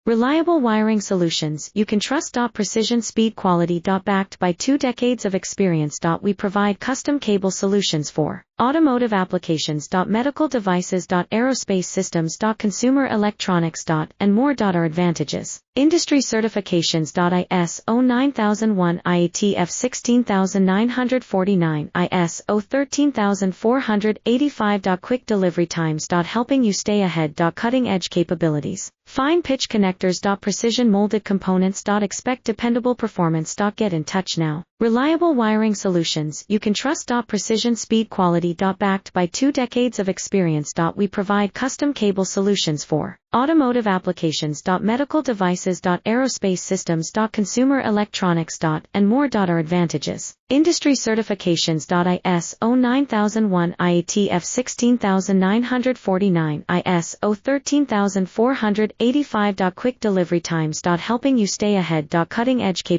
Reliable wiring solutions you can trust. Precision speed quality. Backed by 2 decades of experience. We provide custom cable solutions for automotive applications. Medical devices. Aerospace systems. Consumer electronics. And more. Our advantages. Industry certifications. ISO 9001, IATF 16949, ISO 13485. Quick delivery times. Helping you stay ahead. Cutting edge capabilities. Fine pitch connectors. Precision molded components. Expect dependable performance. Get in touch now. Reliable wiring solutions you can trust. Precision speed quality. Backed by 2 decades of experience. We provide custom cable solutions for automotive applications. Medical devices. Aerospace systems. Consumer electronics. And more. Our advantages. Industry certifications. ISO 9001, IATF 16949, ISO 13485. Quick delivery times. Helping you stay ahead. Cutting edge capabilities.